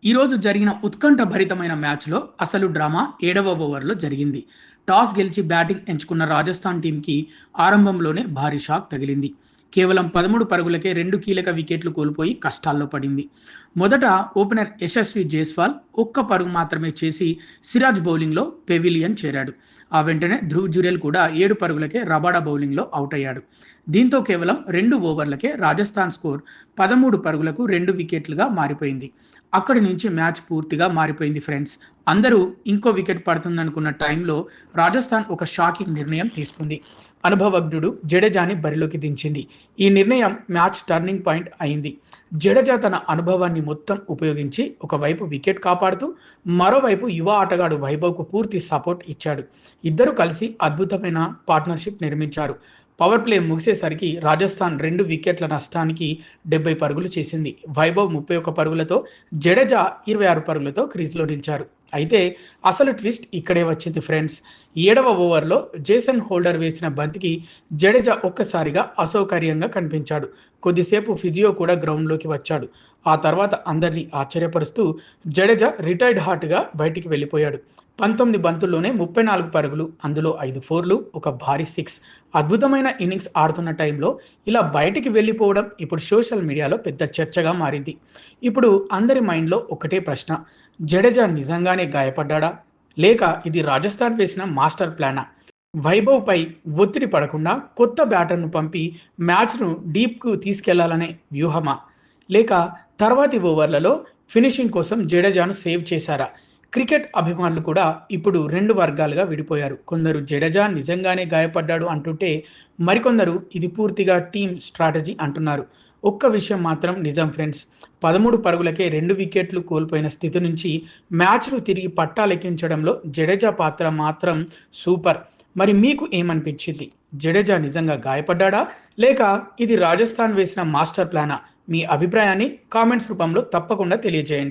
ఈరోజు జరిగిన ఉత్కంఠభరితమైన మ్యాచ్‌లో అసలు డ్రామా 7వ ఓవర్‌లో జరిగింది. టాస్ గెలిచి బ్యాటింగ్ ఎంచుకున్న రాజస్థాన్ టీమ్‌కి ఆరంభంలోనే భారీ షాక్ తగిలింది. కేవలం 13 పరుగులకే 2 కీలక వికెట్లు కోల్పోయి కష్టాల్లో పడింది. మొదట ఓపెనర్ యశస్వి జైస్వాల్ ఒక్క పరుగు మాత్రమే చేసి సిరాజ్ బౌలింగ్‌లో పెవిలియన్ చేరాడు. ఆ వెంటనే ధ్రువ్ జురెల్ కూడా 7 పరుగులకే రబాడా బౌలింగ్‌లో ఔటయ్యాడు. దీంతో కేవలం 2 ఓవర్లకే రాజస్థాన్ స్కోర్ 13 పరుగులకు 2 వికెట్లుగా మారిపోయింది. అక్కడి నుంచి మ్యాచ్ పూర్తిగా మారిపోయింది ఫ్రెండ్స్. అందరూ ఇంకో వికెట్ పడుతుందనుకున్న టైంలో రాజస్థాన్ ఒక షాకింగ్ నిర్ణయం తీసుకుంది. అనుభవజ్ఞుడు జడేజాని బరిలోకి దించింది. ఈ నిర్ణయం మ్యాచ్ టర్నింగ్ పాయింట్ అయింది. జడేజా తన అనుభవాన్ని మొత్తం ఉపయోగించి ఒకవైపు వికెట్ కాపాడుతూ మరోవైపు యువ ఆటగాడు వైభవ్కు పూర్తి సపోర్ట్ ఇచ్చాడు. ఇద్దరు కలిసి అద్భుతమైన పార్ట్నర్షిప్ నిర్మించారు. పవర్ ప్లే ముగిసేసరికి రాజస్థాన్ 2 వికెట్ల నష్టానికి 70 పరుగులు చేసింది. వైభవ్ 31 పరుగులతో, జడేజా 26 పరుగులతో క్రీజ్లో నిలిచారు. అయితే అసలు ట్విస్ట్ ఇక్కడే వచ్చింది ఫ్రెండ్స్. 7వ ఓవర్లో జేసన్ హోల్డర్ వేసిన బంతికి జడేజా ఒక్కసారిగా అసౌకర్యంగా కనిపించాడు. కొద్దిసేపు ఫిజియో కూడా గ్రౌండ్లోకి వచ్చాడు. ఆ తర్వాత అందరినీ ఆశ్చర్యపరుస్తూ జడేజా రిటైర్డ్ హార్ట్గా బయటికి వెళ్ళిపోయాడు. 19 బంతుల్లోనే 34 పరుగులు, అందులో 5 ఫోర్లు, ఒక భారీ 6. అద్భుతమైన ఇన్నింగ్స్ ఆడుతున్న టైంలో ఇలా బయటికి వెళ్ళిపోవడం ఇప్పుడు సోషల్ మీడియాలో పెద్ద చర్చగా మారింది. ఇప్పుడు అందరి మైండ్లో ఒకటే ప్రశ్న: జడేజా నిజంగానే గాయపడ్డాడా, లేక ఇది రాజస్థాన్ వేసిన మాస్టర్ ప్లానా? వైభవ్పై ఒత్తిడి పడకుండా కొత్త బ్యాటర్ను పంపి మ్యాచ్ను డీప్కు తీసుకెళ్లాలనే వ్యూహమా, లేక తర్వాతి ఓవర్లలో ఫినిషింగ్ కోసం జడేజాను సేవ్ చేశారా? క్రికెట్ అభిమానులు కూడా ఇప్పుడు 2 వర్గాలుగా విడిపోయారు. కొందరు జడేజా నిజంగానే గాయపడ్డాడు అంటుంటే, మరికొందరు ఇది పూర్తిగా టీమ్ స్ట్రాటజీ అంటున్నారు. ఒక్క విషయం మాత్రం నిజం ఫ్రెండ్స్. 13 పరుగులకే 2 వికెట్లు కోల్పోయిన స్థితి నుంచి మ్యాచ్‌ను తిరిగి పట్టాలెక్కించడంలో జడేజా పాత్ర మాత్రం సూపర్. మరి మీకు ఏమనిపించింది? జడేజా నిజంగా గాయపడ్డాడా, లేక ఇది రాజస్థాన్ వేసిన మాస్టర్ ప్లానా? మీ అభిప్రాయాన్ని కామెంట్స్ రూపంలో తప్పకుండా తెలియజేయండి.